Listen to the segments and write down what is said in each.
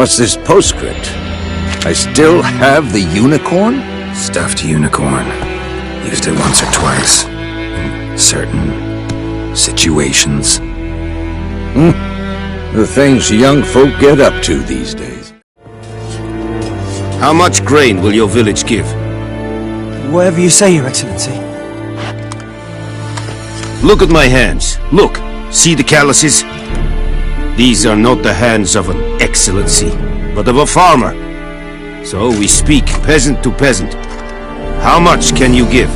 What's this postscript? I still have the unicorn? Stuffed unicorn. Used it once or twice. In certain situations. The things young folk get up to these days. How much grain will your village give? Whatever you say, Your Excellency. Look at my hands. Look. See the calluses? These are not the hands of an excellency, but of a farmer. So we speak peasant to peasant. How much can you give?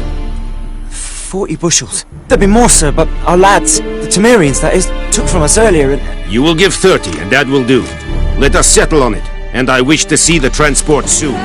40 bushels. There'd be more, sir, but our lads, the Temerians, that is, took from us earlier and... You will give 30, and that will do. Let us settle on it, and I wish to see the transport soon.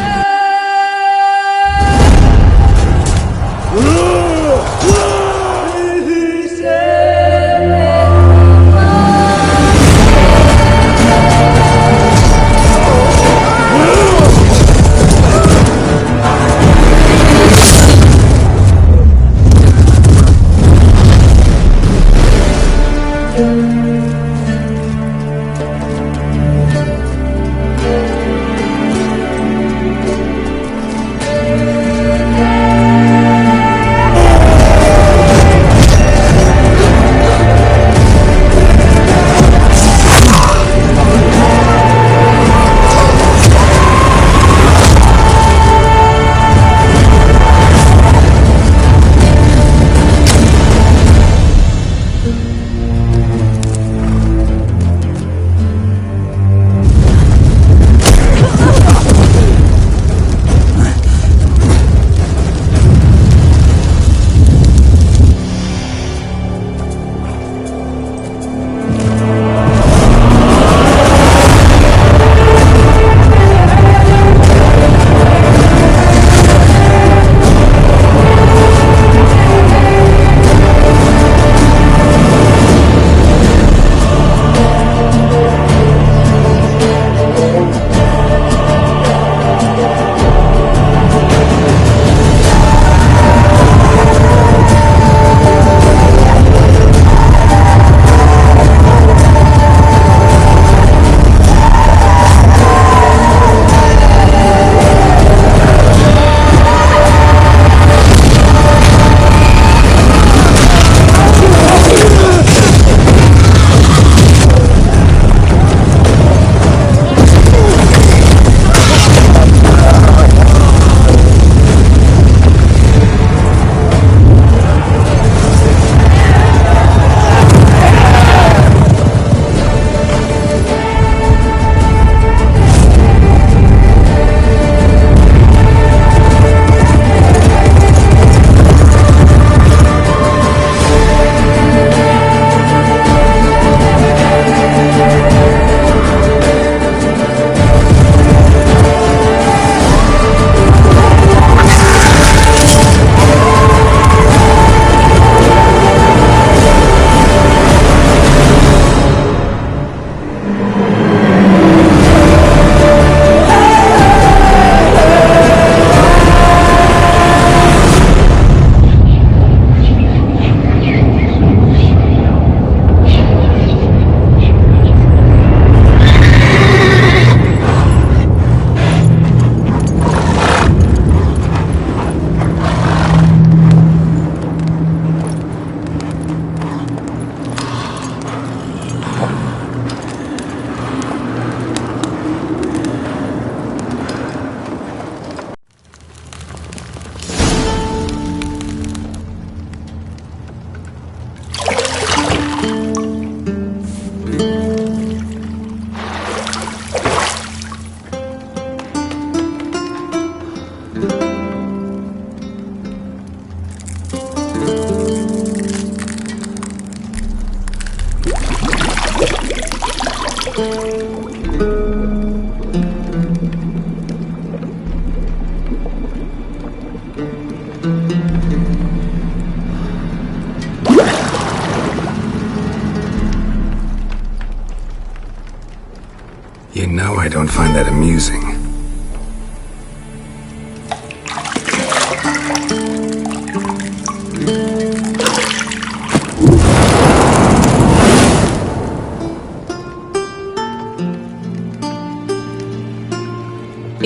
You know I don't find that amusing.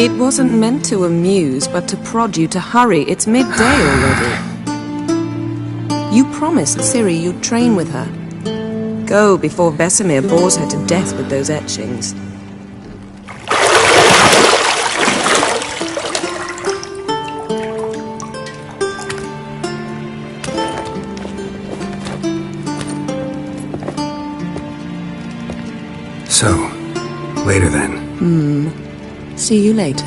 It wasn't meant to amuse, but to prod you to hurry. It's midday already. You promised Ciri you'd train with her. Go before Vesemir bores her to death with those etchings. So, later then. See you later.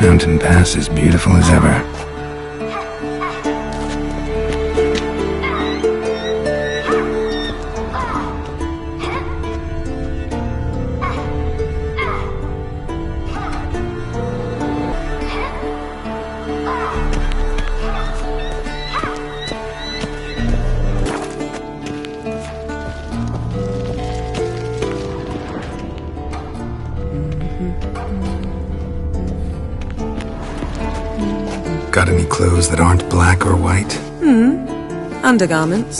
Mountain Pass as beautiful as ever. Got any clothes that aren't black or white? Undergarments.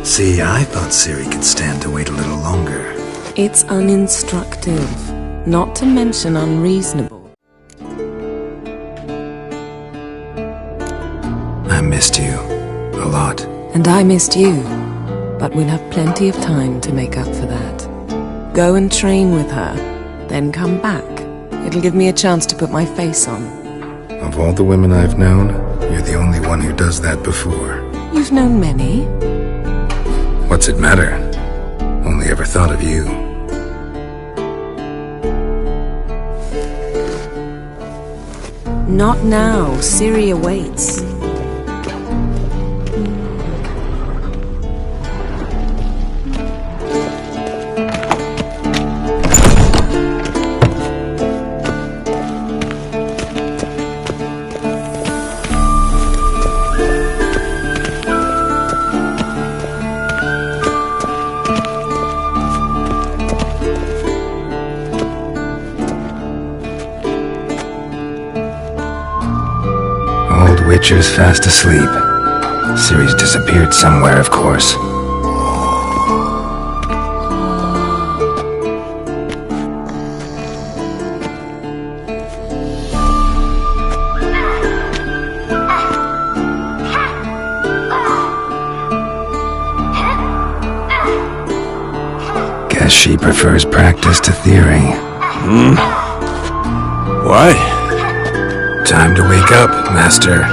See, I thought Ciri could stand to wait a little longer. It's uninstructive, not to mention unreasonable. I missed you. A lot. And I missed you, but we'll have plenty of time to make up for that. Go and train with her, then come back. It'll give me a chance to put my face on. Of all the women I've known, you're the only one who does that before. You've known many. What's it matter? Only ever thought of you. Not now. Ciri awaits. Witcher's fast asleep. Ciri's disappeared somewhere, of course. Guess she prefers practice to theory. Why? Time to wake up, Master.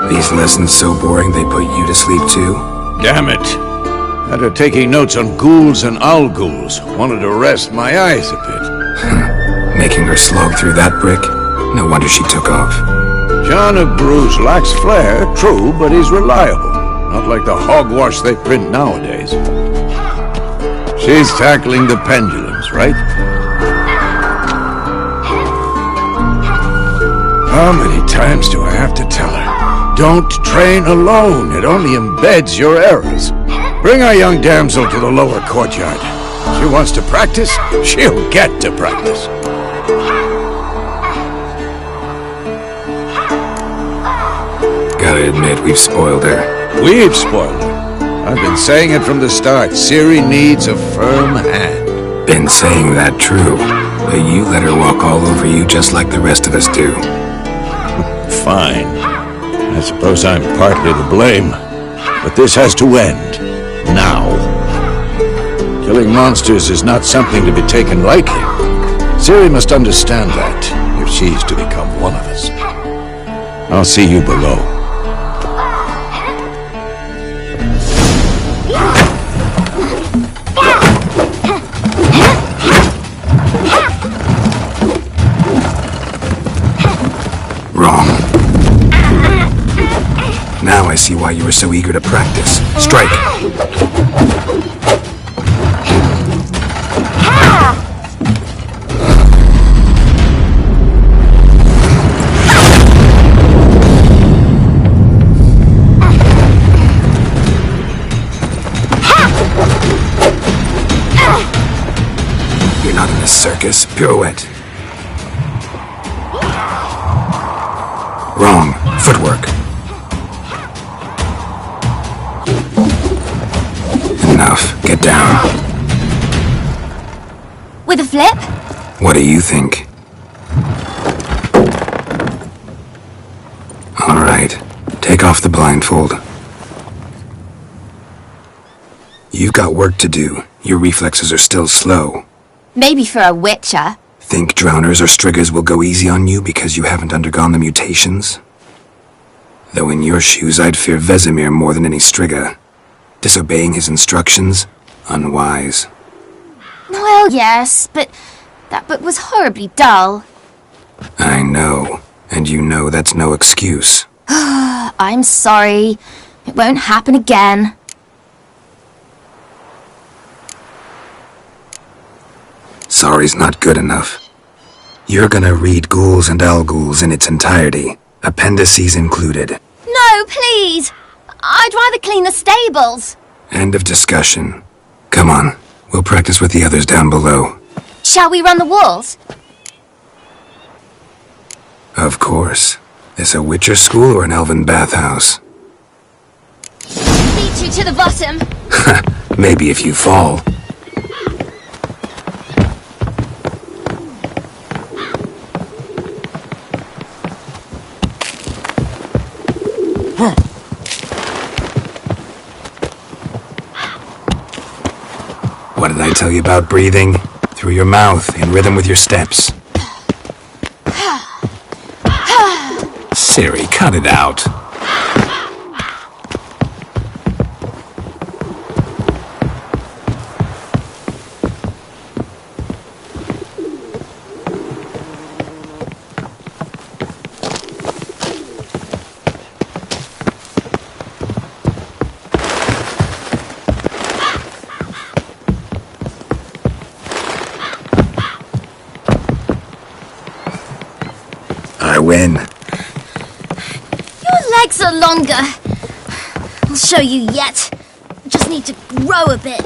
These lessons so boring they put you to sleep too? Damn it. After taking notes on ghouls and owl ghouls, wanted to rest my eyes a bit. Making her slog through that brick? No wonder she took off. John of Bruges lacks flair, true, but he's reliable. Not like the hogwash they print nowadays. She's tackling the pendulums, right? How many times do I have to tell her? Don't train alone. It only embeds your errors. Bring our young damsel to the lower courtyard. She wants to practice, she'll get to practice. Gotta admit, we've spoiled her. We've spoiled her. I've been saying it from the start. Ciri needs a firm hand. Been saying that true, but you let her walk all over you just like the rest of us do. Fine. I suppose I'm partly to blame. But this has to end. Now. Killing monsters is not something to be taken lightly. Ciri must understand that, if she's to become one of us. I'll see you below. Wrong. Now I see why you were so eager to practice. Strike! You're not in a circus. Pirouette. Wrong. Footwork. Enough. Get down. With a flip? What do you think? All right. Take off the blindfold. You've got work to do. Your reflexes are still slow. Maybe for a witcher. Think drowners or striggers will go easy on you because you haven't undergone the mutations? Though in your shoes, I'd fear Vesemir more than any strigger. Disobeying his instructions? Unwise. Well, yes, but that book was horribly dull. I know. And you know that's no excuse. I'm sorry. It won't happen again. Sorry's not good enough. You're gonna read Ghouls and Alghouls in its entirety, appendices included. No, please! I'd rather clean the stables. End of discussion. Come on, we'll practice with the others down below. Shall we run the walls? Of course. This a Witcher school or an elven bathhouse? Beat you to the bottom. Maybe if you fall. What did I tell you about breathing? Through your mouth, in rhythm with your steps. Ciri, cut it out. I win. Your legs are longer. I'll show you yet. Just need to grow a bit.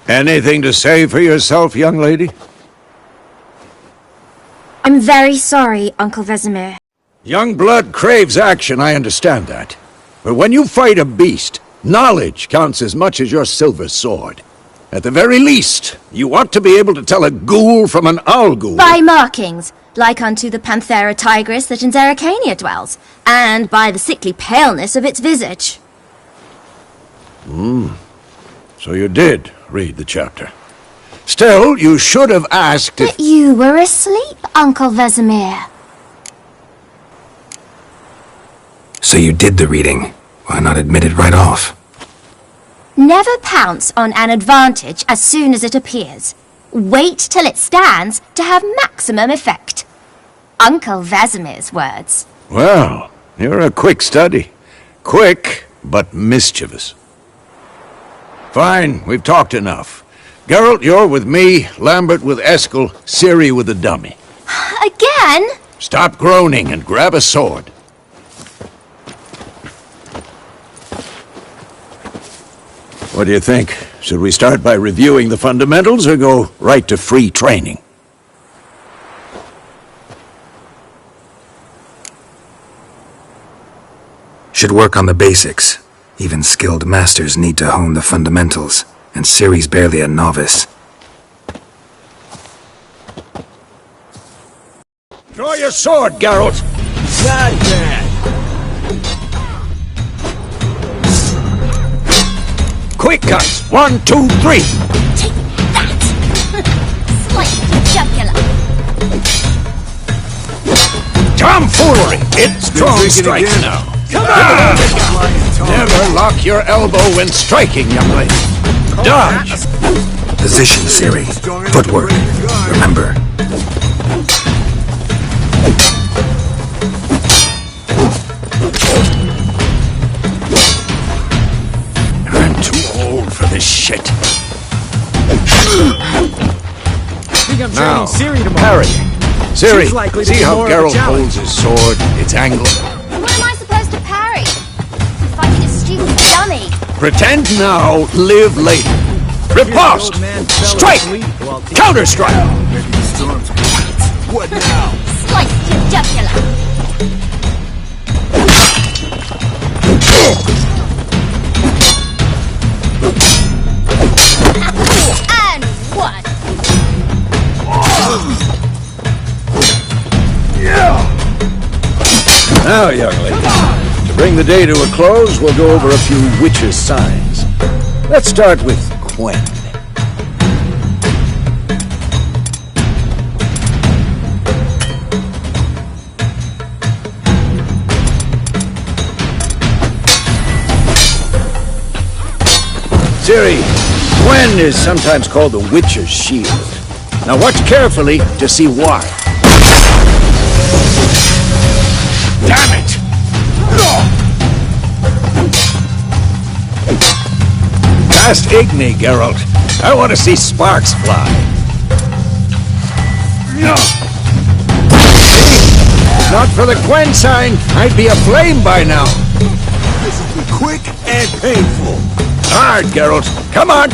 Anything to say for yourself, young lady? I'm very sorry, Uncle Vesemir. Young blood craves action, I understand that. But when you fight a beast, knowledge counts as much as your silver sword. At the very least, you ought to be able to tell a ghoul from an alghoul. By markings, like unto the Panthera tigris that in Zerrikania dwells, and by the sickly paleness of its visage. So you did read the chapter. Still, you should have asked if... But you were asleep, Uncle Vesemir. So you did the reading. Why not admit it right off? Never pounce on an advantage as soon as it appears. Wait till it stands to have maximum effect. Uncle Vesemir's words. Well, you're a quick study. Quick, but mischievous. Fine, we've talked enough. Geralt, you're with me, Lambert with Eskel, Ciri with the dummy. Again? Stop groaning and grab a sword. What do you think? Should we start by reviewing the fundamentals or go right to free training? Should work on the basics. Even skilled masters need to hone the fundamentals, and Ciri's barely a novice. Draw your sword, Geralt! Not bad. Quick cuts! 1, 2, 3! Take that! Slice the jugular! Tomfoolery! It's strong strikes now! Come on! Never lock your elbow when striking, young lady. Dodge! Position, Ciri. Footwork. Remember. I'm too old for this shit. Now, parry. Ciri, see how Geralt holds his sword, its angle? What am I supposed to parry? Fighting a stupid dummy. Pretend now, live later. Riposte! Strike! Counter-strike! What now? Slice your jugular! And one! Now, young lady, to bring the day to a close, we'll go over a few witches' signs. Let's start with Quen. Ciri, Quen is sometimes called the Witcher's Shield. Now watch carefully to see why. Damn it! Past Igni, Geralt. I want to see sparks fly. No! Not for the Quen sign, I'd be aflame by now. This will be quick and painful. Hard, Geralt. Come on!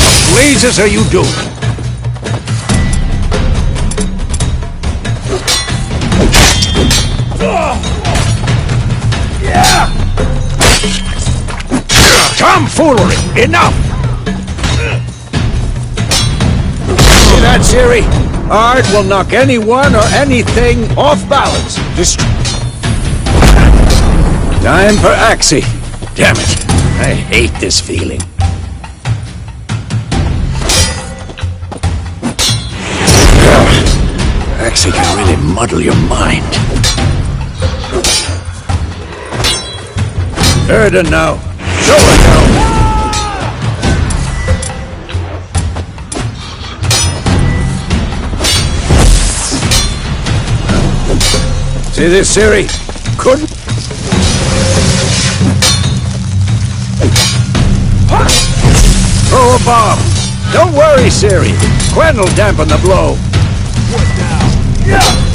What blazes are you doing? Yeah! Tomfoolery! Enough! See that, Ciri? Art will knock anyone or anything off balance. Time for Axie. Damn it. I hate this feeling. Axie can really muddle your mind. Erden now. Show it now. See this, Ciri? Couldn't... Throw a bomb. Don't worry, Ciri. Quen will dampen the blow. What now? Yeah!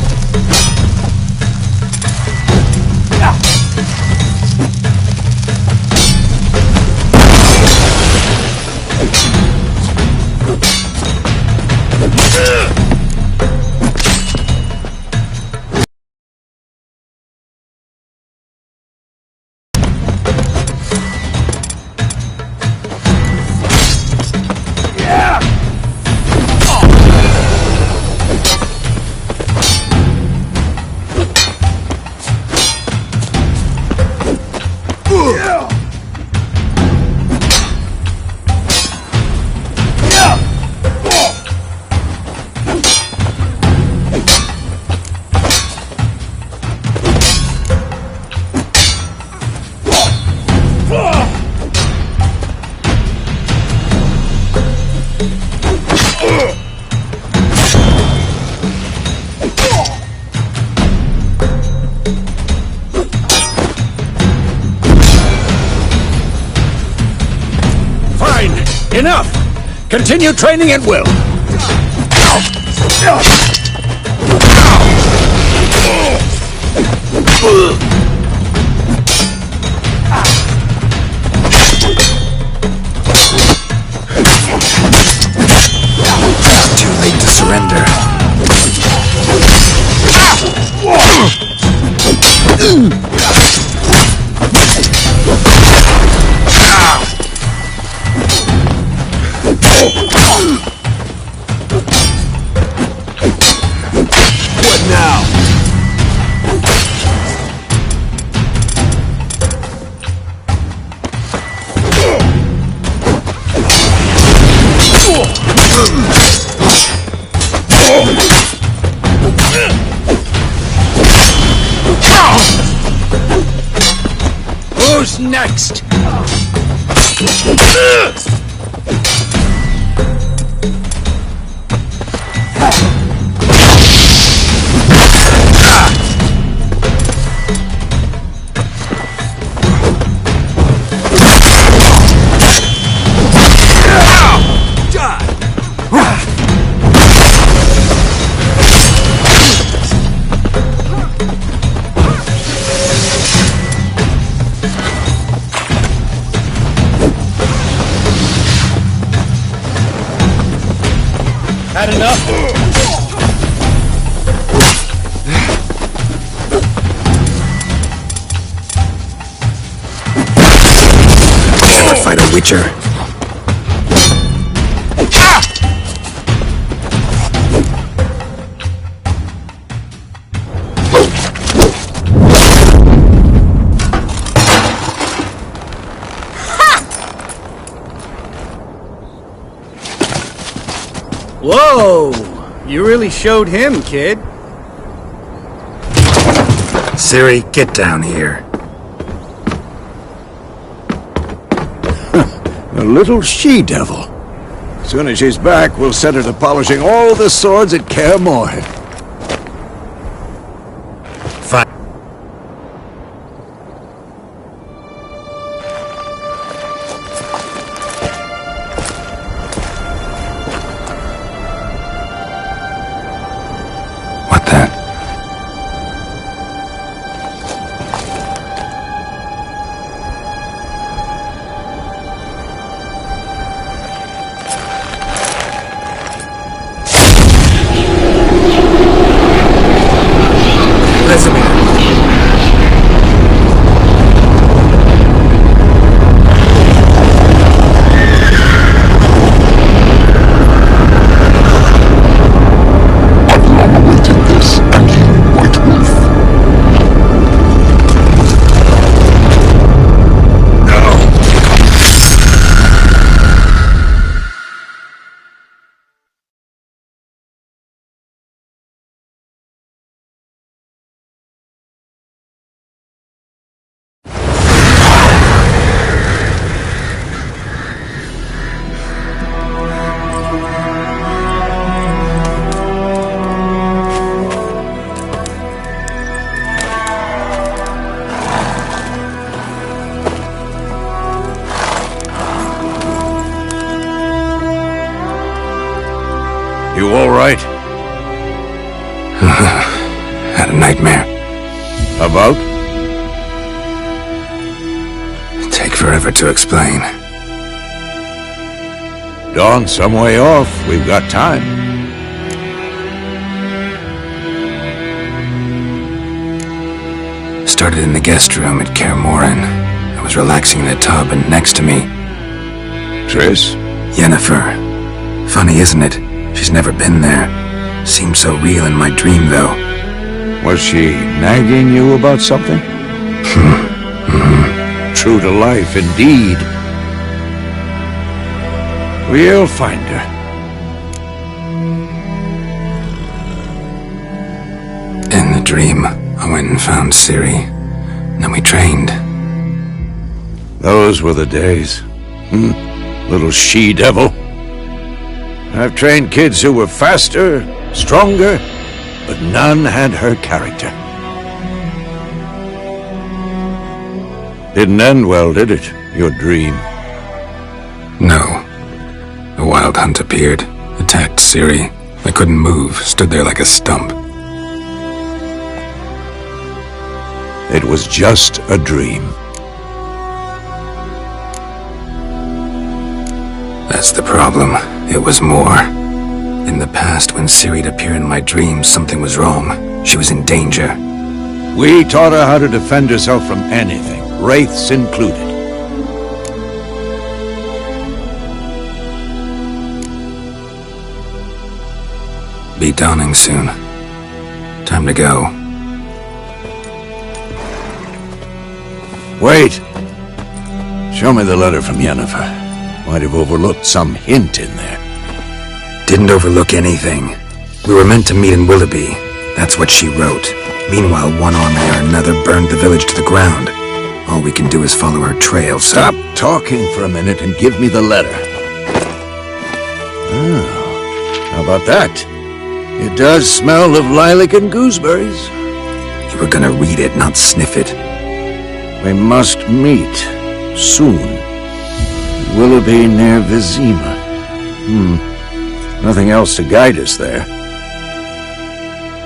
Enough! Continue training at will. Too late to surrender. What now? Who's next? Had enough? Never fight a witcher. Whoa! You really showed him, kid. Ciri, get down here. A little she-devil. As soon as she's back, we'll set her to polishing all the swords at Kaer Morhen. Fine. What the? You all right? Had a nightmare. About? Take forever to explain. Dawn's some way off. We've got time. Started in the guest room at Kaer Morhen. I was relaxing in a tub, and next to me, Triss? Yennefer. Funny, isn't it? She's never been there. Seemed so real in my dream, though. Was she nagging you about something? True to life, indeed. We'll find her. In the dream, I went and found Ciri. Then we trained. Those were the days. Little she-devil. I've trained kids who were faster, stronger, but none had her character. Didn't end well, did it? Your dream? No. hunt appeared, attacked Ciri. I couldn't move, stood there like a stump. It was just a dream. That's the problem. It was more. In the past, when Ciri'd appear in my dreams, something was wrong. She was in danger. We taught her how to defend herself from anything, wraiths included. Be dawning soon. Time to go. Wait! Show me the letter from Yennefer. Might have overlooked some hint in there. Didn't overlook anything. We were meant to meet in Willoughby. That's what she wrote. Meanwhile, one army or another burned the village to the ground. All we can do is follow her trail, so... Stop talking for a minute and give me the letter. Oh, how about that? It does smell of lilac and gooseberries. You were gonna read it, not sniff it. We must meet soon. Willoughby near Vizima. Nothing else to guide us there.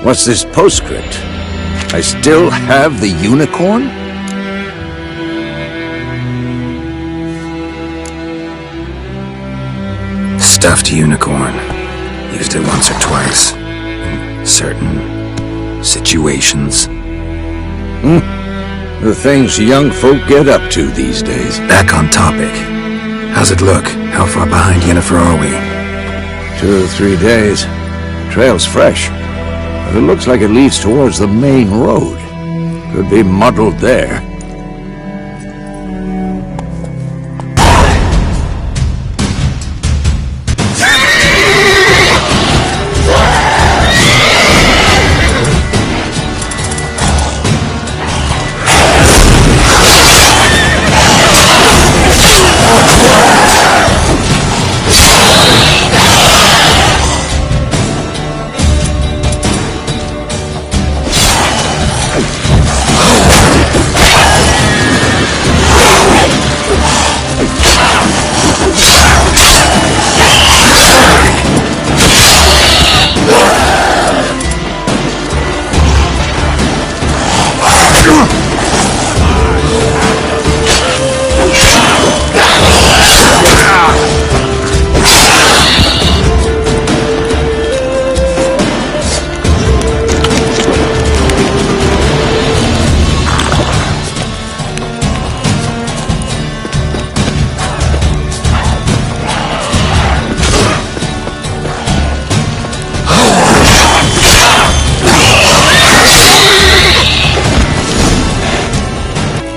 What's this postscript? I still have the unicorn? Stuffed unicorn. Used it once or twice. In certain situations. The things young folk get up to these days. Back on topic. How's it look? How far behind Yennefer are we? 2 or 3 days. Trail's fresh. But it looks like it leads towards the main road. Could be muddled there.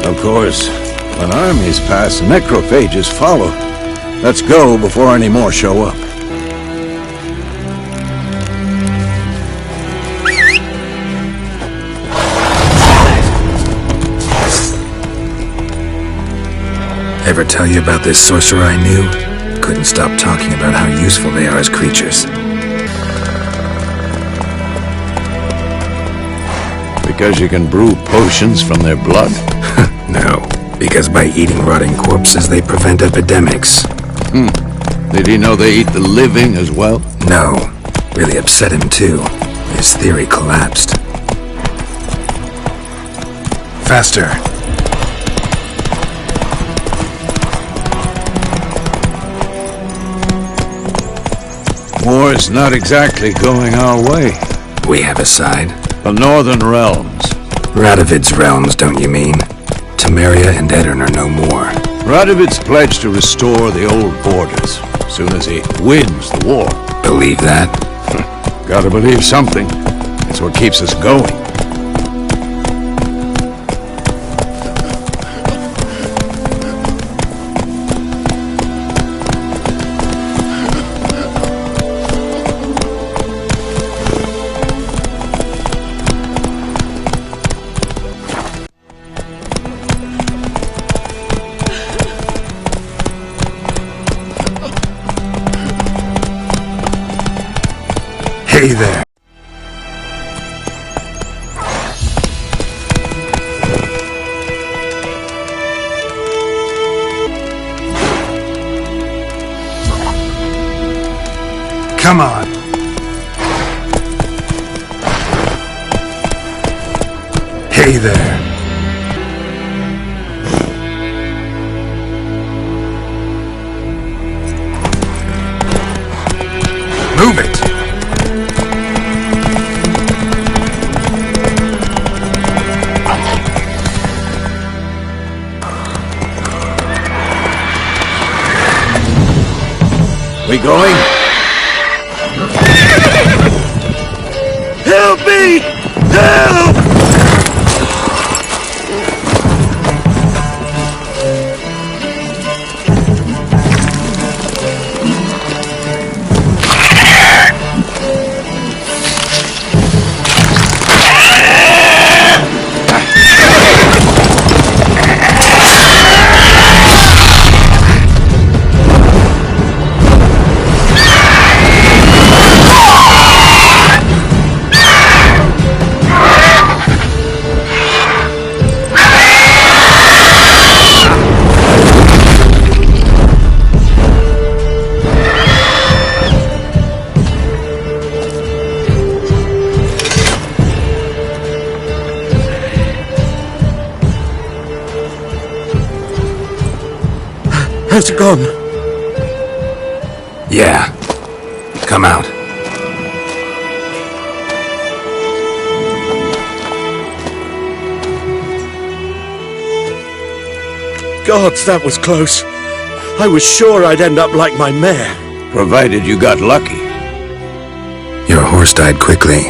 Of course, when armies pass, necrophages follow. Let's go before any more show up. Ever tell you about this sorcerer I knew? Couldn't stop talking about how useful they are as creatures. Because you can brew potions from their blood? No, because by eating rotting corpses, they prevent epidemics. Did he know they eat the living as well? No, really upset him too. His theory collapsed. Faster. War's not exactly going our way. We have a side. The Northern Realms. Radovid's realms, don't you mean? Temeria and Edirn are no more. Radovid's pledged to restore the old borders, as soon as he wins the war. Believe that? Gotta believe something. It's what keeps us going. Hey there. Come on. Hey there. Move it. We going? Help me! Help! How's it gone? Yeah. Come out. Gods, that was close. I was sure I'd end up like my mare. Provided you got lucky. Your horse died quickly,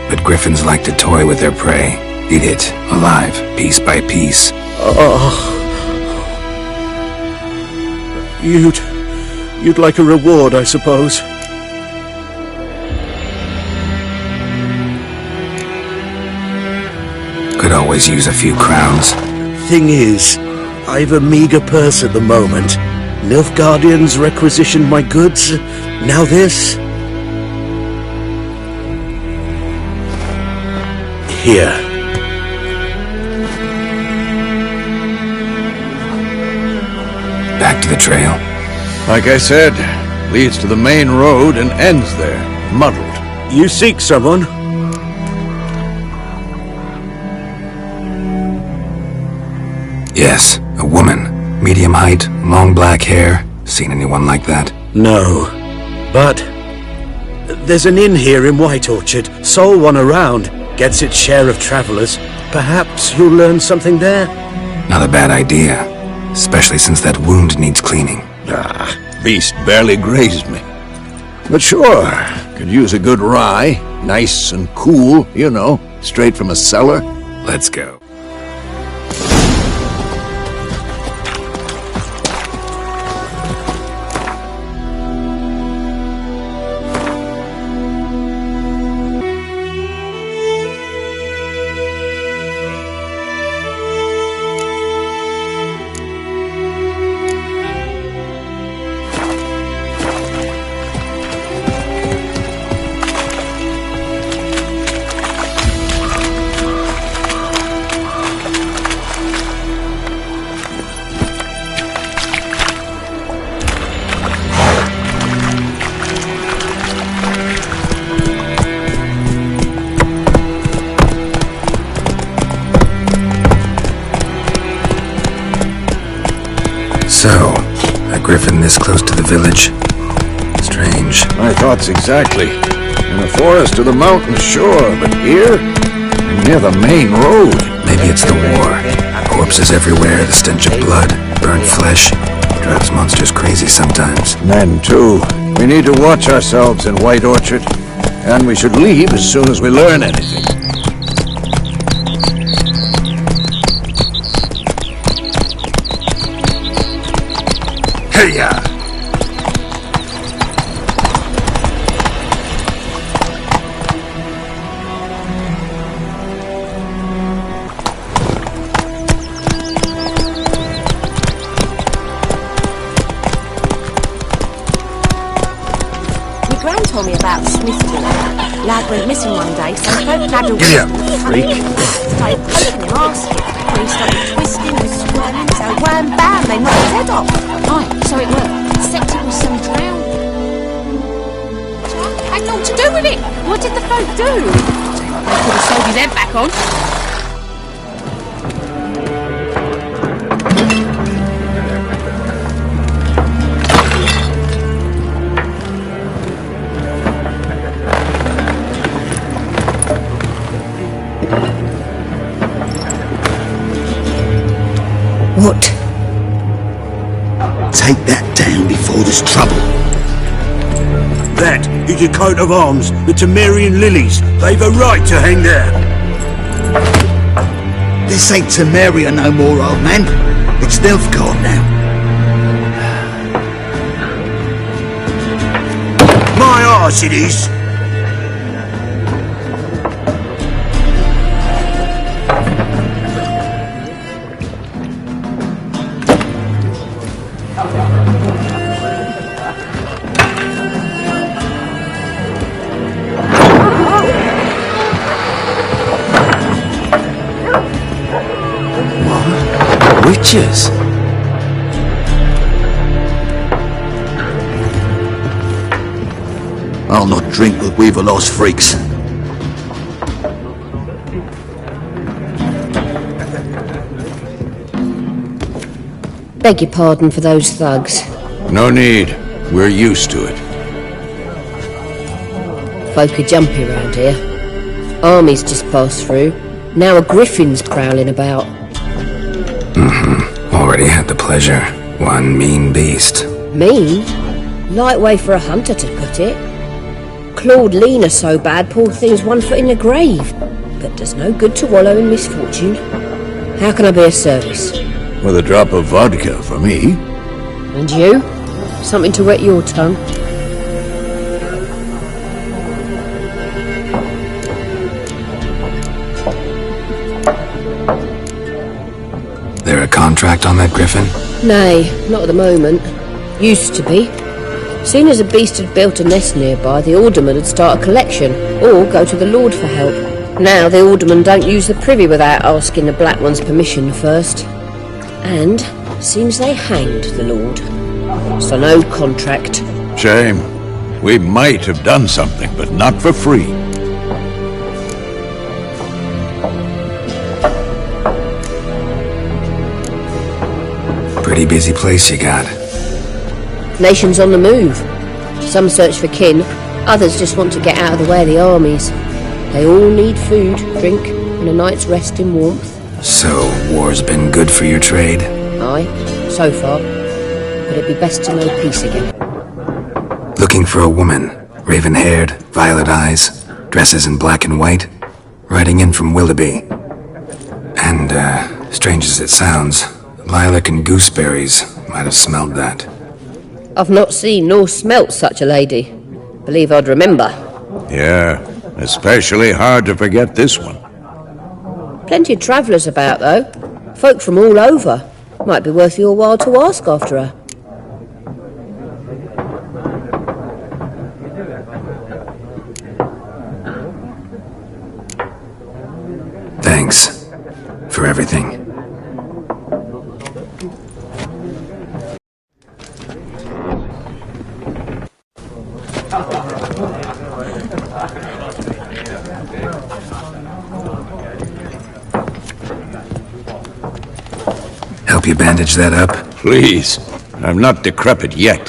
but griffins like to toy with their prey. Eat it, alive, piece by piece. You'd like a reward, I suppose. Could always use a few crowns. Thing is, I've a meager purse at the moment. Nilfgaardians requisitioned my goods. Now this. Here. Back to the trail. Like I said, leads to the main road and ends there, muddled. You seek someone? Yes, a woman. Medium height, long black hair. Seen anyone like that? No. But there's an inn here in White Orchard. Sole one around. Gets its share of travelers. Perhaps you'll learn something there? Not a bad idea. Especially since that wound needs cleaning. Beast barely grazed me. But sure, could use a good rye. Nice and cool, you know, straight from a cellar. Let's go. So, a griffin this close to the village? Strange. My thoughts exactly. In the forest or the mountain, sure, but here? Near the main road. Maybe it's the war. Corpses everywhere, the stench of blood, burnt flesh. Drives monsters crazy sometimes. Men, too. We need to watch ourselves in White Orchard. And we should leave as soon as we learn anything. Hey-ya! Gran told me about Swifty. Lad went missing one day, so folk grabbed a Giddy up, freak. Started poking him arse. He started twisting and squirming, so wham bam, they knocked his head off. Right, so it worked. Except it was some drowned. I do. I could have sewed his head back on. What? Take that down before there's trouble. That is your coat of arms, the Temerian lilies. They've a right to hang there. This ain't Temeria no more, old man. It's Nilfgaard now. My arse it is. Witches? I'll not drink with Weaver-lost freaks. Beg your pardon for those thugs. No need. We're used to it. Folk are jumpy round here. Armies just passed through. Now a Griffin's prowling about. Already had the pleasure. One mean beast. Mean? Light way for a hunter to put it. Clawed Lena so bad, poor thing's 1 foot in the grave. But does no good to wallow in misfortune. How can I be of service? With a drop of vodka for me. And you? Something to wet your tongue? There a contract on that Griffin? Nay, not at the moment. Used to be. Soon as a beast had built a nest nearby, the alderman would start a collection, or go to the Lord for help. Now the alderman don't use the privy without asking the Black One's permission first. And seems they hanged the Lord. So no contract. Shame. We might have done something, but not for free. Pretty busy place you got. Nations on the move. Some search for kin, others just want to get out of the way of the armies. They all need food, drink, and a night's rest in warmth. So, war's been good for your trade? Aye, so far. But it'd be best to know peace again. Looking for a woman. Raven-haired, violet eyes, dresses in black and white. Riding in from Willoughby. And, strange as it sounds, lilac and gooseberries might have smelled that. I've not seen nor smelt such a lady. Believe I'd remember. Yeah, especially hard to forget this one. Plenty of travellers about, though. Folk from all over. Might be worth your while to ask after her. Thanks for everything. Help you bandage that up? Please. I'm not decrepit yet.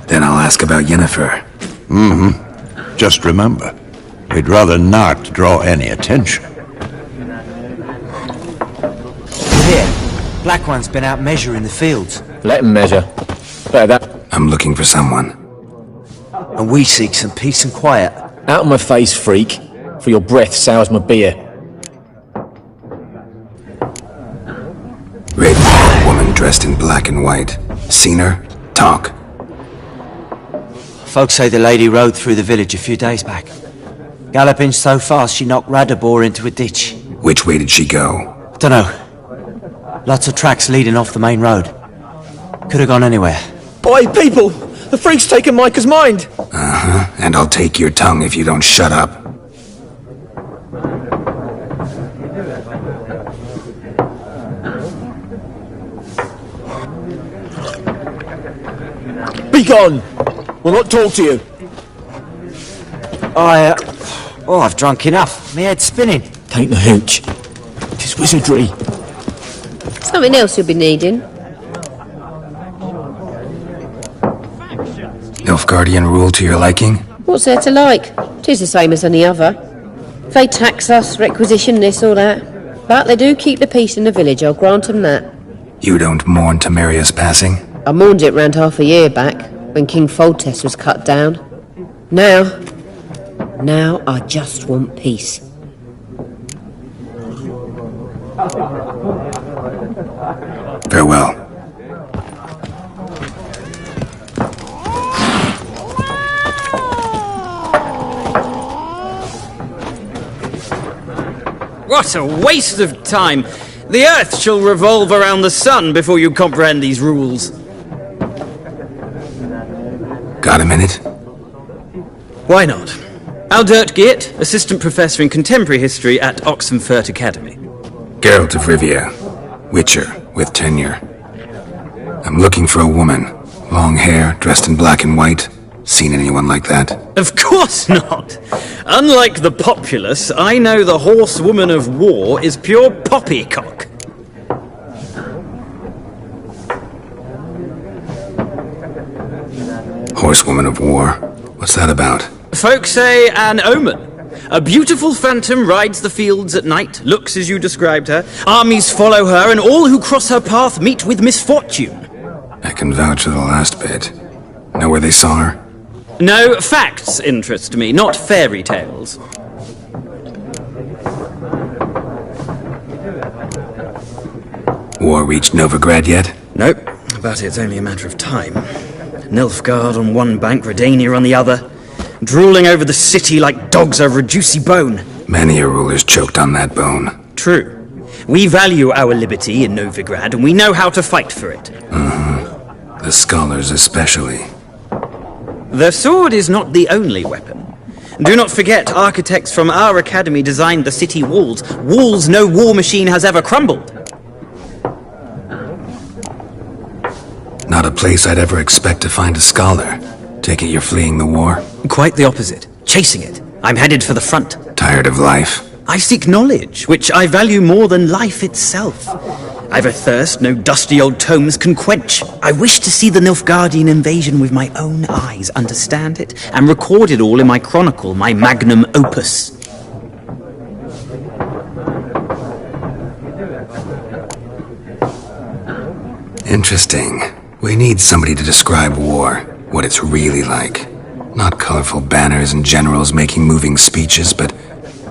Then I'll ask about Yennefer. Just remember, we'd rather not draw any attention. Here, Black One's been out measuring the fields. Let him measure. Better that. I'm looking for someone. And we seek some peace and quiet. Out of my face, freak. For your breath sours my beer. Raven-haired woman dressed in black and white. Seen her? Talk. Folks say the lady rode through the village a few days back. Galloping so fast she knocked Radabor into a ditch. Which way did she go? Dunno. Lots of tracks leading off the main road. Could have gone anywhere. Oi, people! The freak's taken Micah's mind! And I'll take your tongue if you don't shut up. Be gone! We'll not talk to you. I Oh, I've drunk enough. My head's spinning. Tain't the hooch. 'Tis wizardry. Something else you'll be needing. Nilfgaardian rule to your liking? What's there to like? 'Tis the same as any other. They tax us, requisition this or that. But they do keep the peace in the village, I'll grant 'em that. You don't mourn Temeria's passing? I mourned it round half a year back, when King Foltest was cut down. Now I just want peace. Farewell. What a waste of time! The Earth shall revolve around the sun before you comprehend these rules. Got a minute? Why not? Aldert Geert, Assistant Professor in Contemporary History at Oxenfurt Academy. Geralt of Rivia, Witcher with tenure. I'm looking for a woman. Long hair, dressed in black and white. Seen anyone like that? Of course not! Unlike the populace, I know the horsewoman of war is pure poppycock. Horsewoman of war? What's that about? Folk say an omen. A beautiful phantom rides the fields at night, looks as you described her. Armies follow her, and all who cross her path meet with misfortune. I can vouch for the last bit. Know where they saw her? No, facts interest me, not fairy tales. War reached Novigrad yet? Nope, but it's only a matter of time. Nilfgaard on one bank, Redania on the other, drooling over the city like dogs over a juicy bone. Many a ruler's choked on that bone. True. We value our liberty in Novigrad, and we know how to fight for it. The scholars especially. The sword is not the only weapon. Do not forget, architects from our academy designed the city walls. Walls no war machine has ever crumbled. Not a place I'd ever expect to find a scholar. Take it you're fleeing the war? Quite the opposite. Chasing it. I'm headed for the front. Tired of life? I seek knowledge, which I value more than life itself. I've a thirst no dusty old tomes can quench. I wish to see the Nilfgaardian invasion with my own eyes, understand it, and record it all in my chronicle, my magnum opus. Interesting. We need somebody to describe war, what it's really like. Not colorful banners and generals making moving speeches, but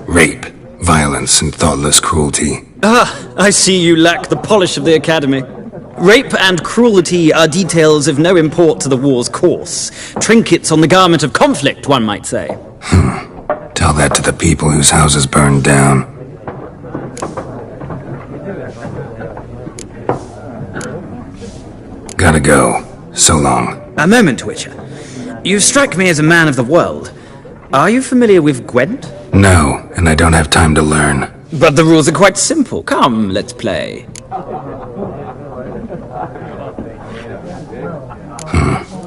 rape, violence, and thoughtless cruelty. Ah, I see you lack the polish of the Academy. Rape and cruelty are details of no import to the war's course. Trinkets on the garment of conflict, one might say. Tell that to the people whose houses burned down. Gotta go. So long. A moment, Witcher. You strike me as a man of the world. Are you familiar with Gwent? No, and I don't have time to learn. But the rules are quite simple. Come, let's play.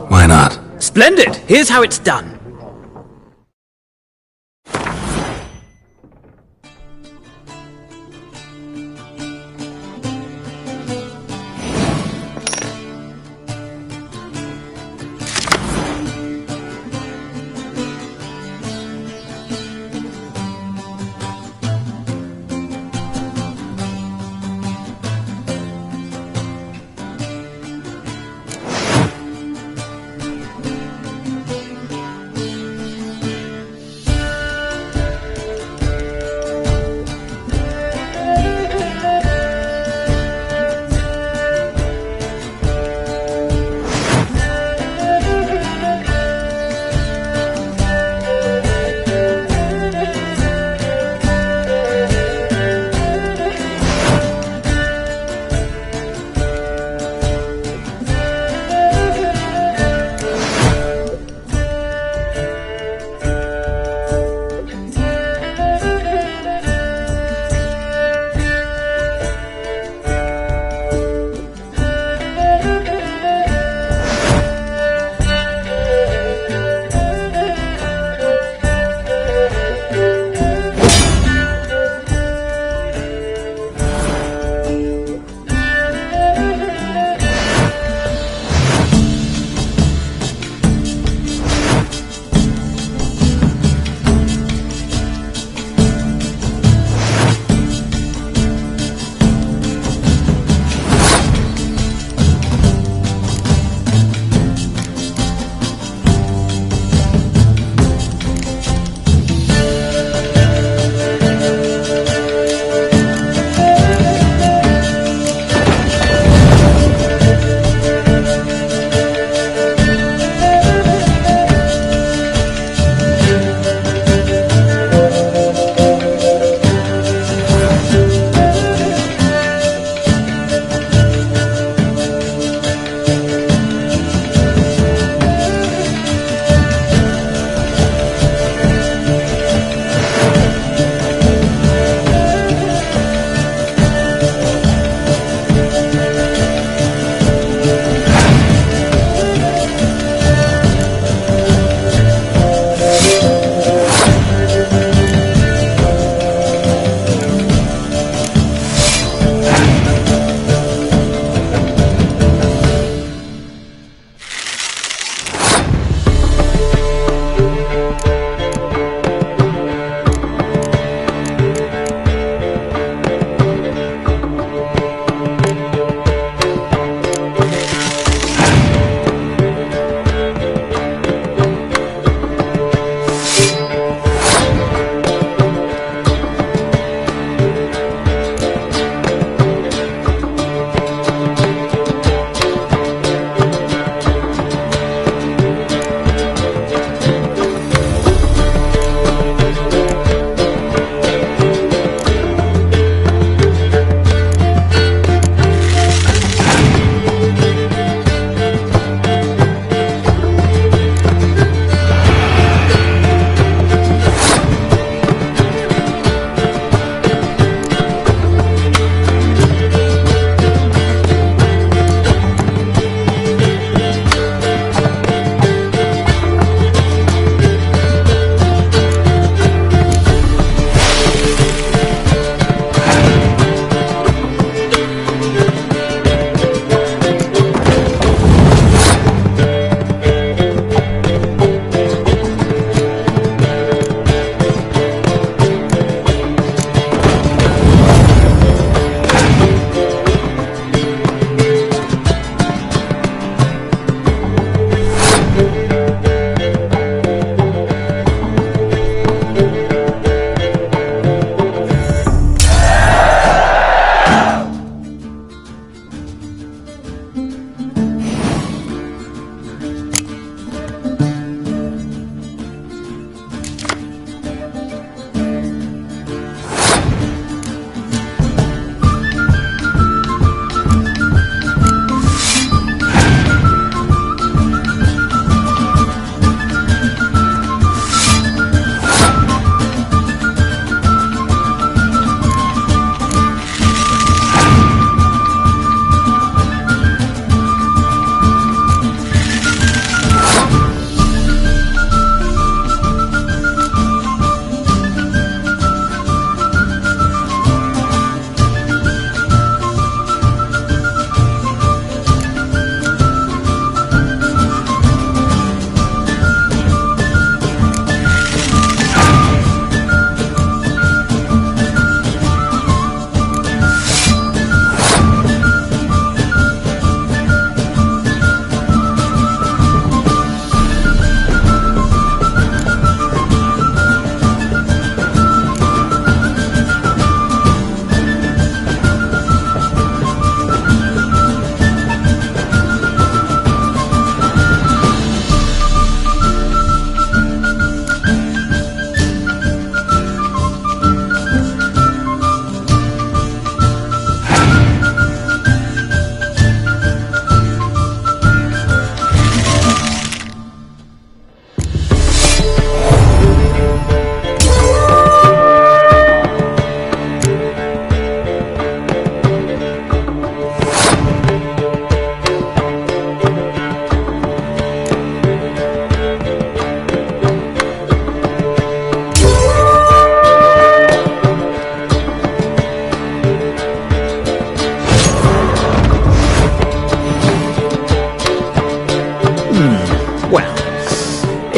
Why not? Splendid! Here's how it's done.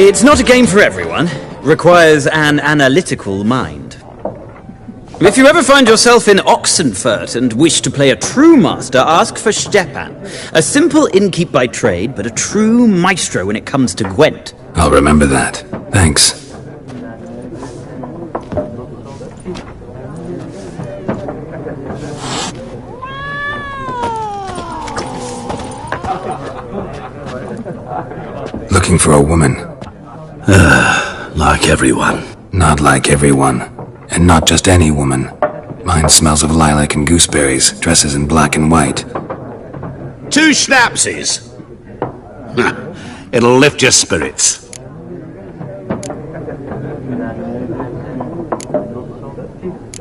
It's not a game for everyone. Requires an analytical mind. If you ever find yourself in Oxenfurt and wish to play a true master, ask for Stepan. A simple innkeep by trade, but a true maestro when it comes to Gwent. I'll remember that. Thanks. Looking for a woman. Like everyone. Not like everyone. And not just any woman. Mine smells of lilac and gooseberries, dresses in black and white. 2 schnapsies. It'll lift your spirits.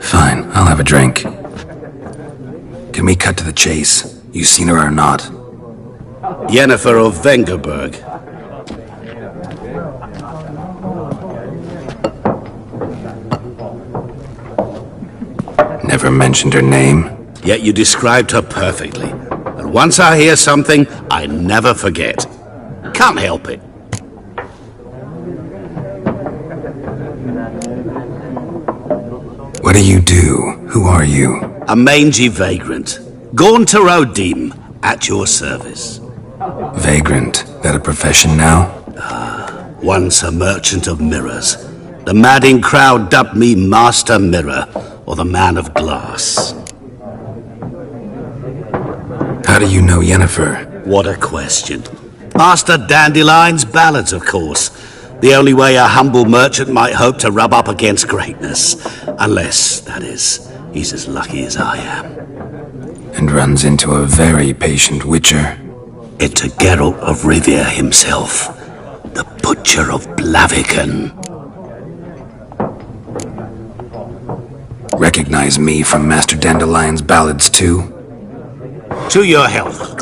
Fine, I'll have a drink. Can we cut to the chase? You seen her or not? Yennefer of Vengerberg. Never mentioned her name. Yet you described her perfectly. And once I hear something, I never forget. Can't help it. What do you do? Who are you? A mangy vagrant. Gone to Rodim, at your service. Vagrant. That a profession now? Once a merchant of mirrors. The madding crowd dubbed me Master Mirror, or the Man of Glass. How do you know Yennefer? What a question. Master Dandelion's ballads, of course. The only way a humble merchant might hope to rub up against greatness. Unless, that is, he's as lucky as I am. And runs into a very patient witcher. Into Geralt of Rivia himself, the Butcher of Blaviken. Recognize me from Master Dandelion's ballads too? To your health.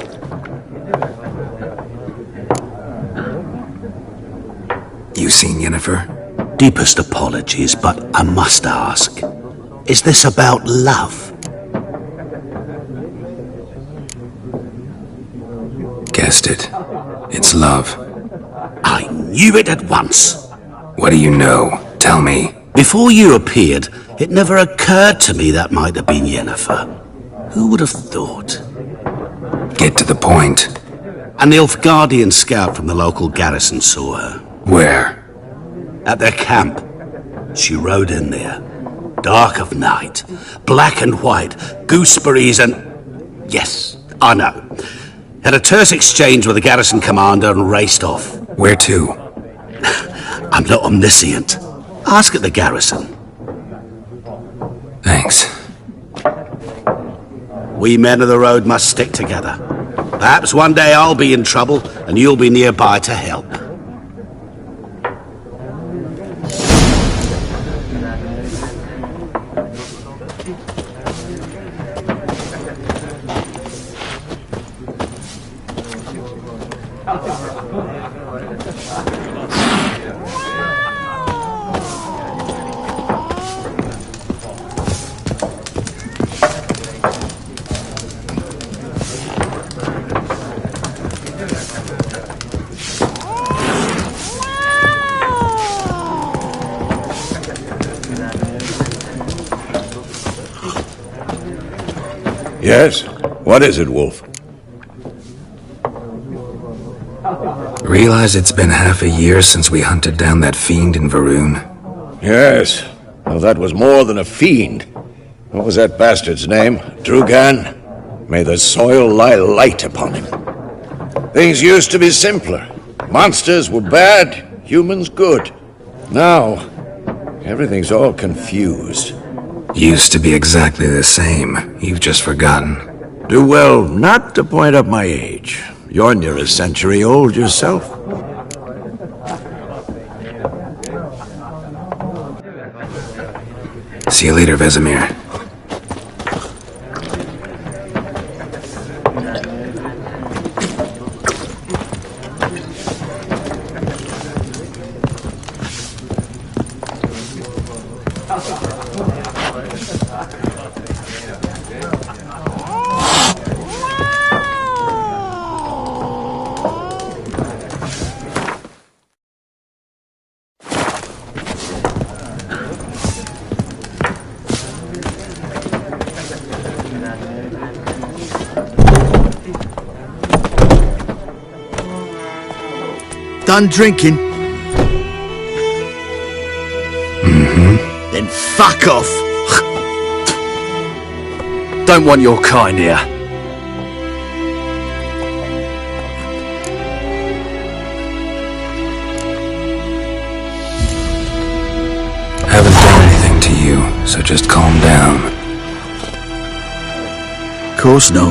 You seen Yennefer? Deepest apologies, but I must ask. Is this about love? Guessed it. It's love. I knew it at once. What do you know? Tell me. Before you appeared, it never occurred to me that might have been Yennefer. Who would have thought? Get to the point. A Nilfgaardian scout from the local garrison saw her. Where? At their camp. She rode in there. Dark of night. Black and white. Gooseberries and... Yes, I know. Had a terse exchange with the garrison commander and raced off. Where to? I'm not omniscient. Ask at the garrison. Thanks. We men of the road must stick together. Perhaps one day I'll be in trouble and you'll be nearby to help. Yes? What is it, Wolf? Realize it's been half a year since we hunted down that fiend in Varun? Yes. Well, that was more than a fiend. What was that bastard's name? Drugan? May the soil lie light upon him. Things used to be simpler. Monsters were bad, humans good. Now, everything's all confused. Used to be exactly the same. You've just forgotten. Do well not to point up my age. You're near a century old yourself. See you later, Vesemir. done drinking? Then fuck off! Don't want your kind here. Haven't done anything to you, so just calm down. Course no.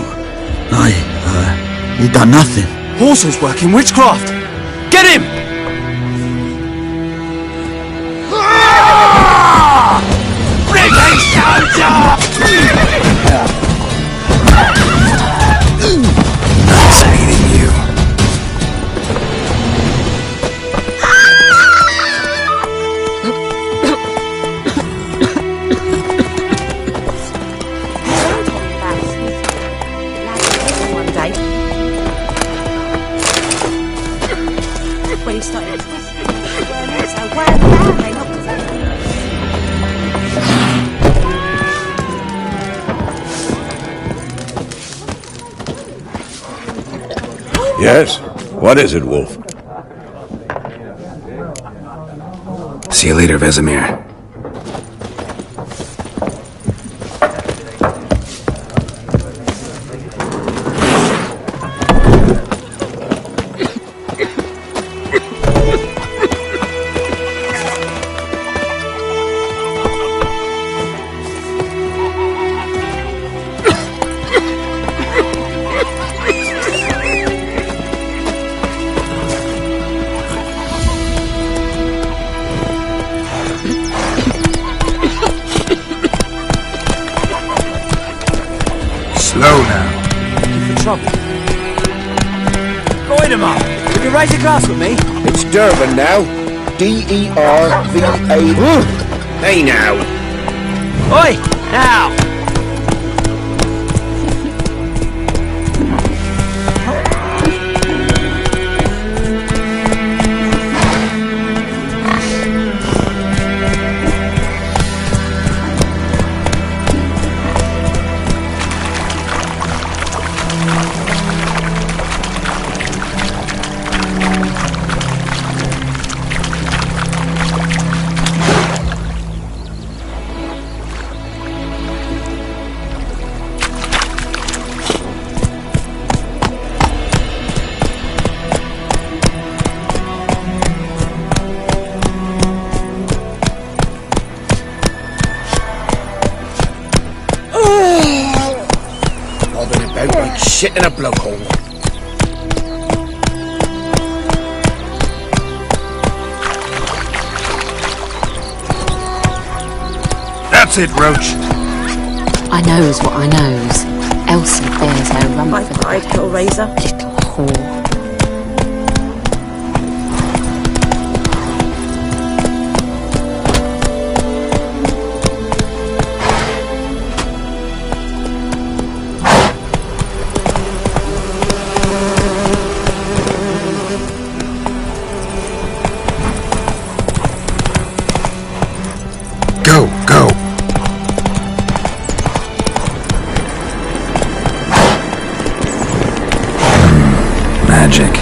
You done nothing. Horses working witchcraft! Get him! Nuts hating you. One day. When he started twisting, so wham bam, they knocked us out. Yes? What is it, Wolf? See you later, Vesemir. Slow now. Looking for trouble. Join him up! Will you raise a glass with me? It's Durban now. D-E-R-V-A... Hey now. Oi! Now! Bothering about like shit in a blowhole. That's it, Roach. I knows what I knows. Elsie bears her rump My for the pride, little razor. little whore. Go, go. Magic.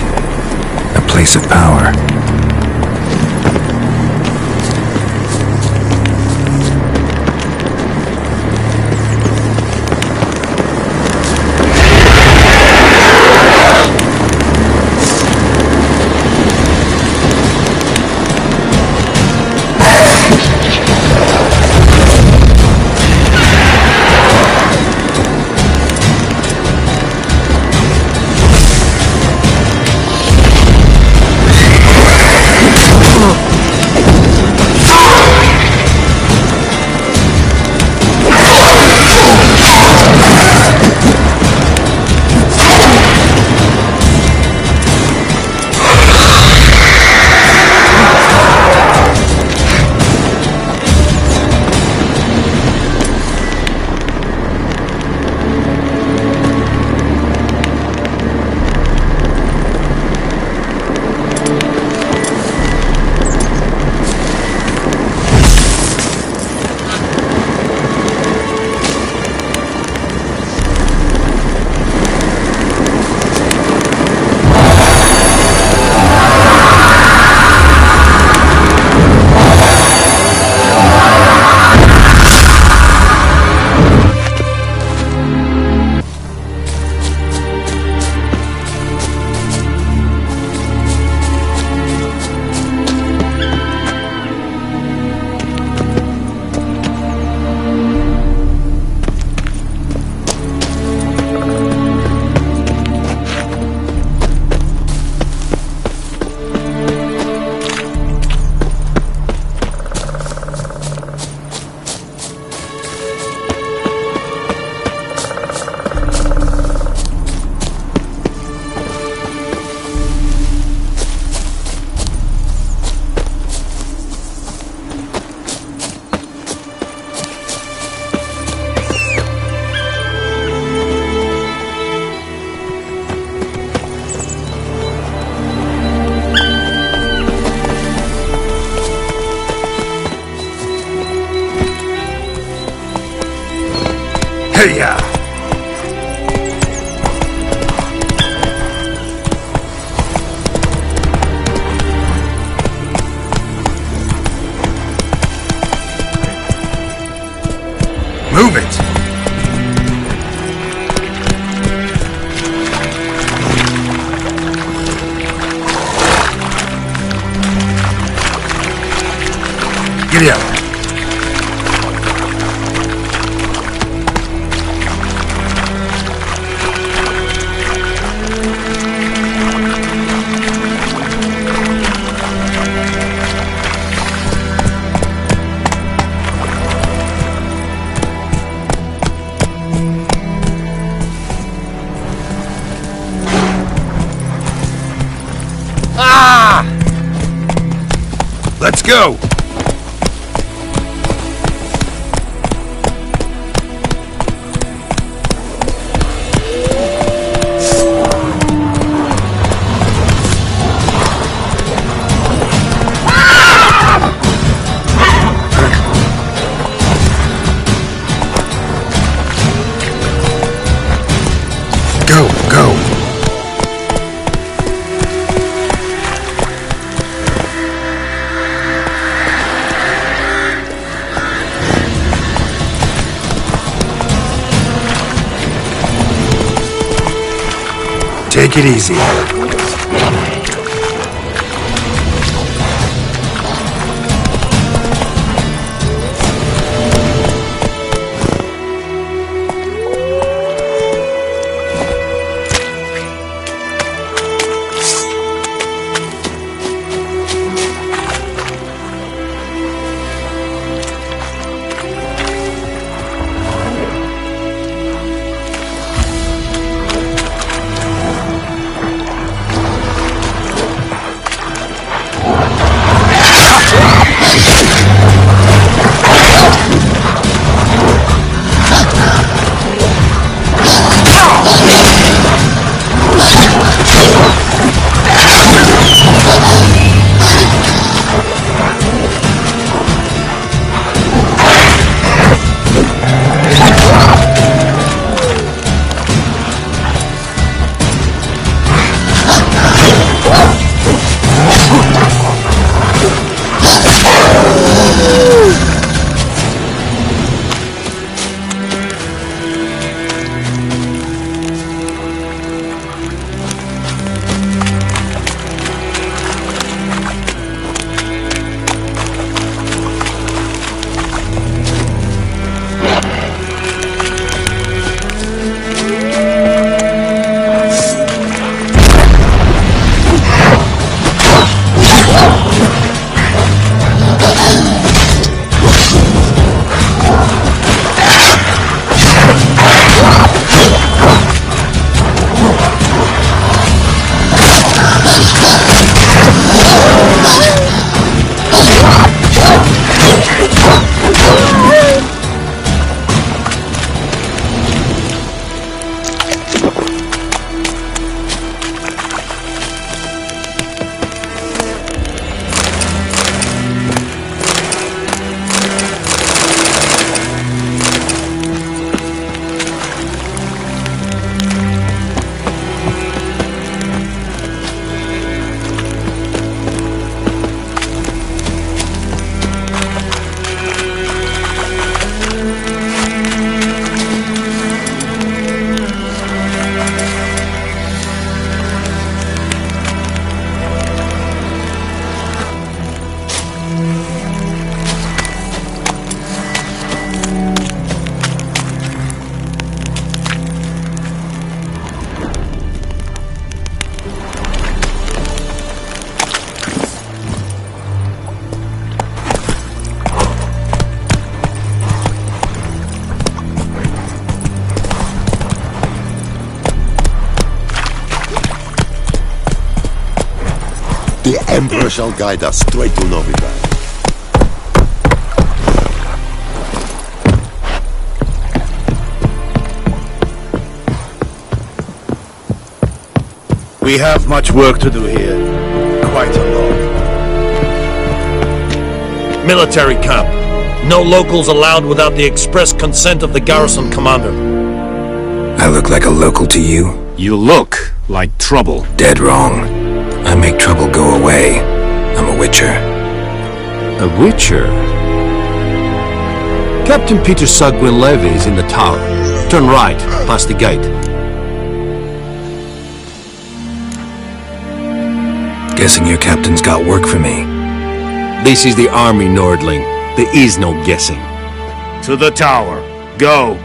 A place of power. Giddy up. Let's go! Go, go! Take it easy. The Emperor shall guide us straight to Novigrad. We have much work to do here. Quite a lot. Military camp. No locals allowed without the express consent of the garrison commander. I look like a local to you? You look like trouble. Dead wrong. I make trouble go away. I'm a witcher. A witcher? Captain Peter Sugwin Levy is in the tower. Turn right, past the gate. Guessing your captain's got work for me. This is the army, Nordling. There is no guessing. To the tower. Go.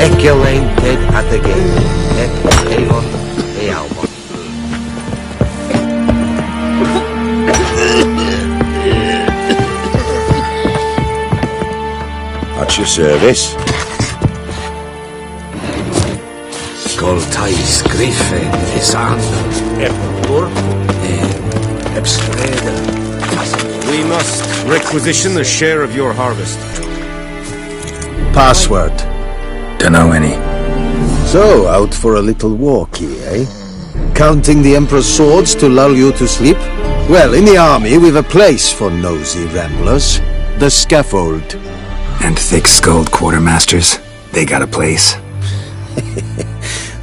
Equivalent at the game. Avon e Alba. At your service. Goltais Griffin Isan. Ep1. We must requisition a share of your harvest. Password. Dunno any. So, out for a little walkie, eh? Counting the Emperor's swords to lull you to sleep? Well, in the army we've a place for nosy ramblers. The scaffold. And thick-skulled quartermasters. They got a place.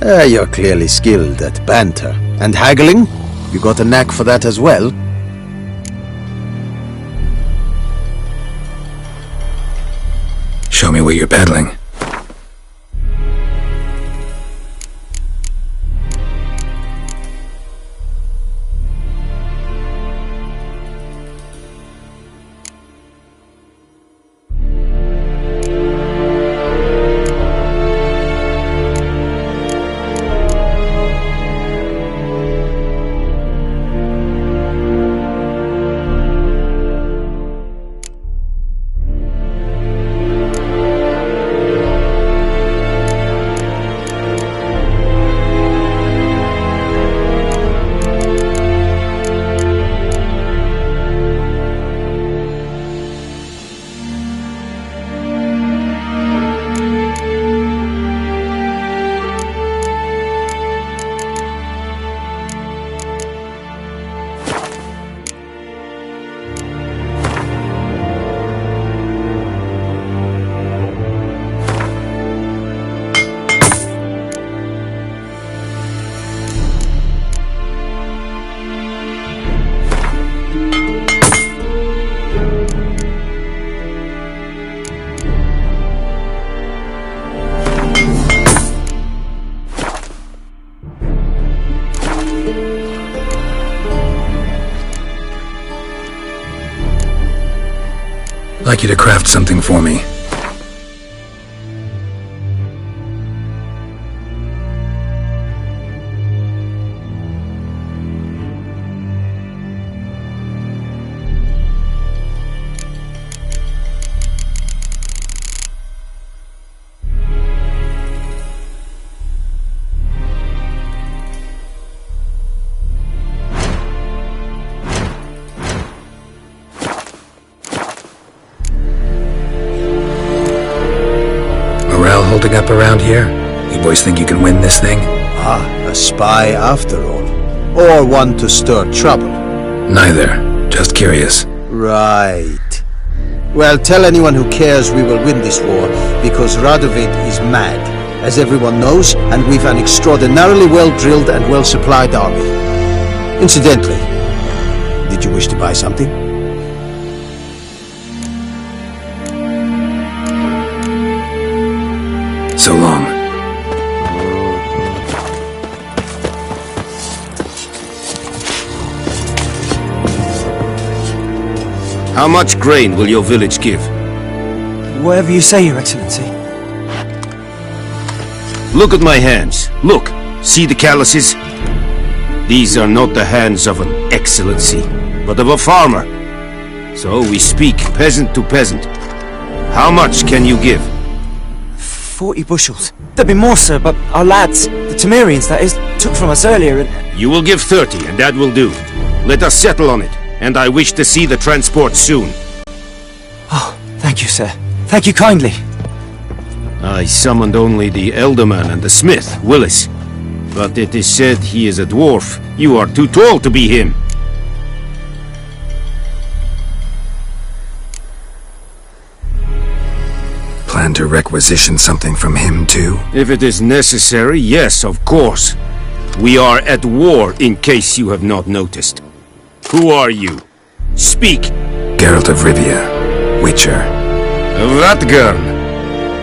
You're clearly skilled at banter. And haggling? You got a knack for that as well? Show me what you're peddling. I'd like you to craft something for me. Holding up around here? You boys think you can win this thing? Ah, a spy after all. Or one to stir trouble. Neither. Just curious. Right. Well, tell anyone who cares we will win this war, because Radovid is mad, as everyone knows, and we've an extraordinarily well-drilled and well-supplied army. Incidentally, did you wish to buy something? So long. How much grain will your village give? Whatever you say, Your Excellency. Look at my hands. Look. See the calluses? These are not the hands of an excellency, but of a farmer. So we speak peasant to peasant. How much can you give? 40 bushels. There'd be more, sir, but our lads, the Temerians, that is, took from us earlier and... You will give 30, and that will do. Let us settle on it, and I wish to see the transport soon. Oh, thank you, sir. Thank you kindly. I summoned only the Elderman and the smith, Willis. But it is said he is a dwarf. You are too tall to be him. Plan to requisition something from him, too? If it is necessary, yes, of course. We are at war, in case you have not noticed. Who are you? Speak! Geralt of Rivia, Witcher. Vatgern!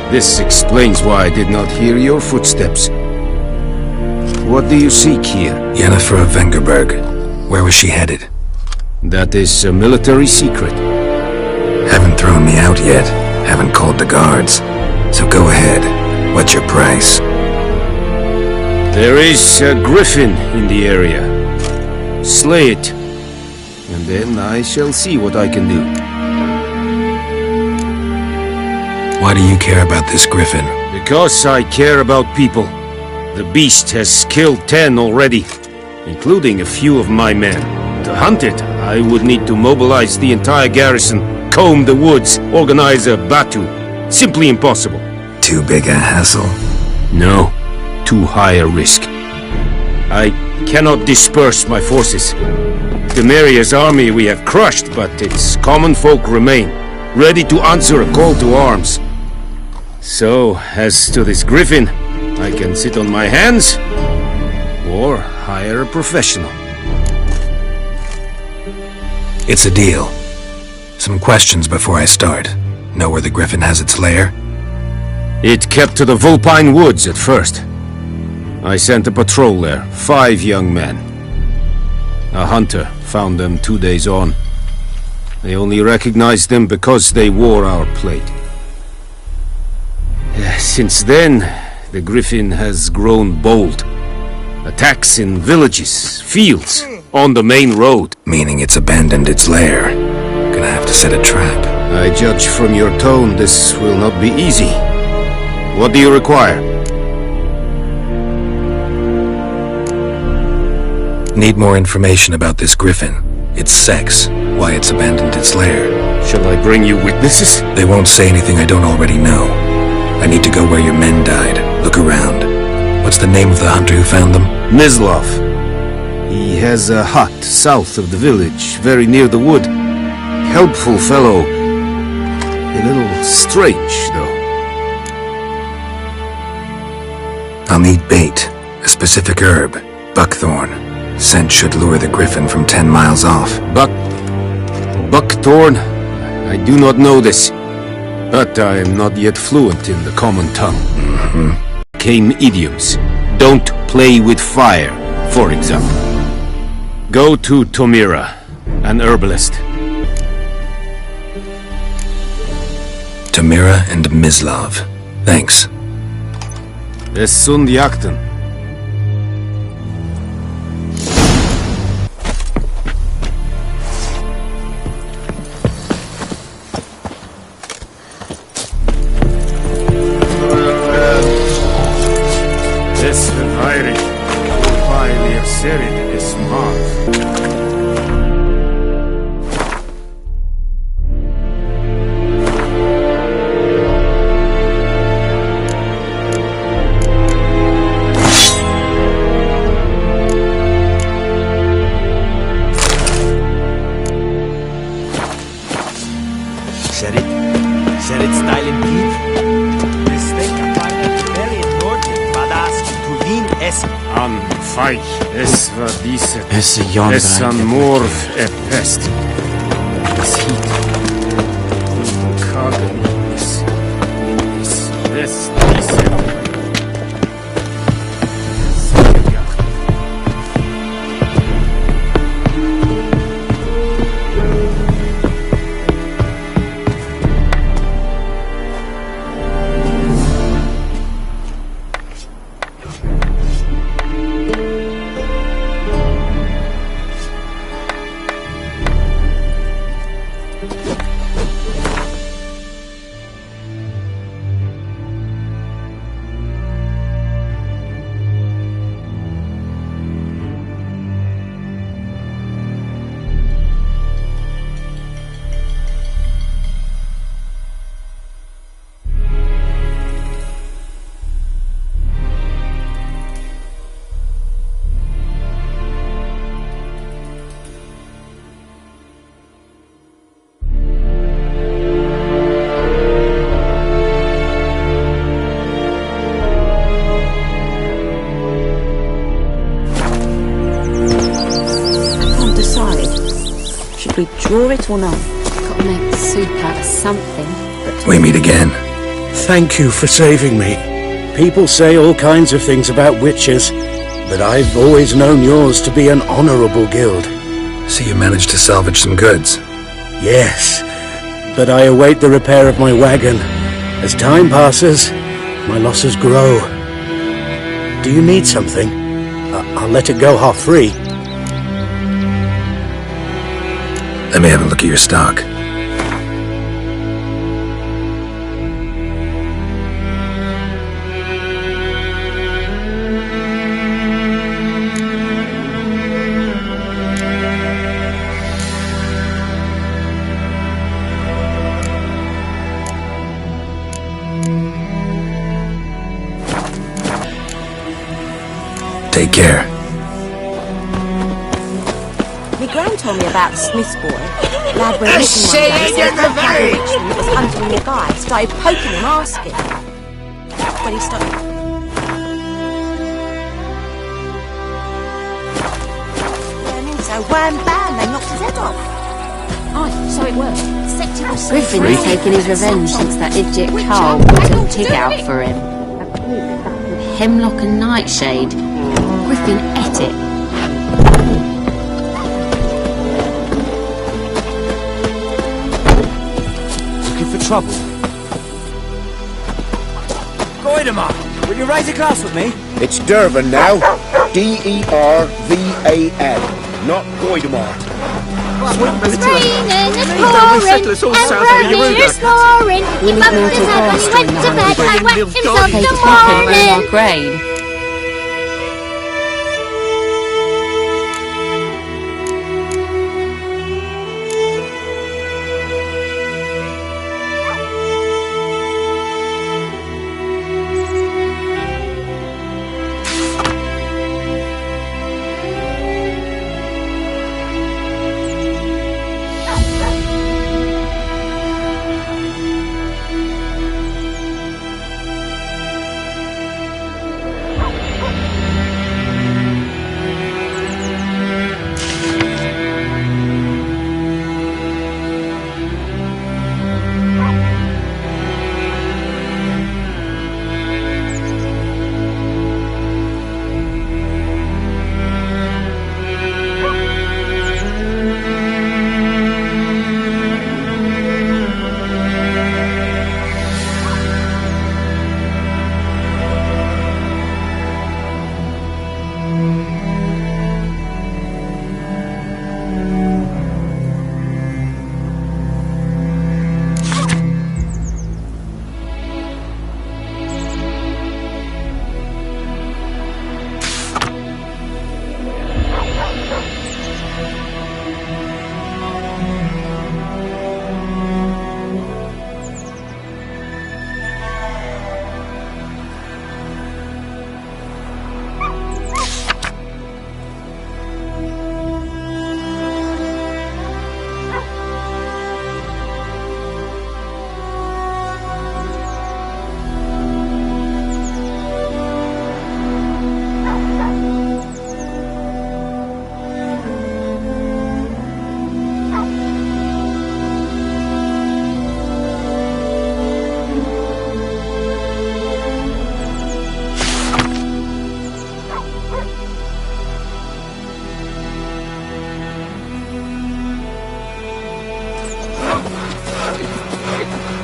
This explains why I did not hear your footsteps. What do you seek here? Yennefer of Vengerberg. Where was she headed? That is a military secret. Haven't thrown me out yet. Haven't called the guards. So go ahead. What's your price? There is a griffin in the area. Slay it. And then I shall see what I can do. Why do you care about this griffin? Because I care about people. The beast has killed 10 already, including a few of my men. To hunt it, I would need to mobilize the entire garrison, comb the woods, organize a batu. Simply impossible. Too big a hassle? No, too high a risk. I cannot disperse my forces. Temeria's army we have crushed, but its common folk remain, ready to answer a call to arms. So, as to this griffin, I can sit on my hands, or hire a professional. It's a deal. Some questions before I start. Know where the griffin has its lair? It kept to the Vulpine Woods at first. I sent a patrol there, 5 young men. A hunter found them 2 days on. They only recognized them because they wore our plate. Since then, the griffin has grown bold. Attacks in villages, fields, on the main road. Meaning it's abandoned its lair. Gonna have to set a trap. I judge from your tone this will not be easy. What do you require? Need more information about this griffin. Its sex, why it's abandoned its lair. Shall I bring you witnesses? They won't say anything I don't already know. I need to go where your men died. Look around. What's the name of the hunter who found them? Mislav. He has a hut south of the village, very near the wood. Helpful fellow. A little strange, though. I'll need bait. A specific herb. Buckthorn. Scent should lure the griffin from 10 miles off. Buckthorn? I do not know this. But I am not yet fluent in the common tongue. Came idioms. Don't play with fire, for example. Go to Tomira, an herbalist. Tomira and Mislav. Thanks. Es sunt jakten. An fight. Es war diese. Es Jon Es an morf pest. Es hit. Kagenis. Es diese. We draw it or not? Got to make soup out of something. We meet again. Thank you for saving me. People say all kinds of things about witches, but I've always known yours to be an honorable guild. So you managed to salvage some goods? Yes, but I await the repair of my wagon. As time passes, my losses grow. Do you need something? I'll let it go half-free. Let me have a look at your stock. Take care. My gran told me about the Smith's boy. Lad went missing one day, so he looked like a witchman that was hunting him a guy, started poking him, asking. When he started... So wham bam, they knocked his head off. Oh, so it worked. Griffin's taken his revenge since that idiot Carl put a pig out for him. Hemlock and nightshade. Griffin ate it. Looking for trouble? Goidemar, will you raise a glass with me? It's Dervan now. D-E-R-V-A-N, not Goidemar. Raining and pouring, and rain is pouring. Your mum was up and he went to bed and whacked himself in the morning. Grade.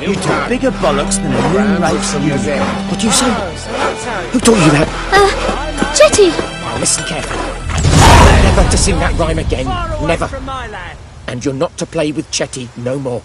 You do bigger bollocks than a moon-race union. What do you say? Who taught you that? Chetty! Now listen carefully. Never to sing that rhyme again. Never. And you're not to play with Chetty no more.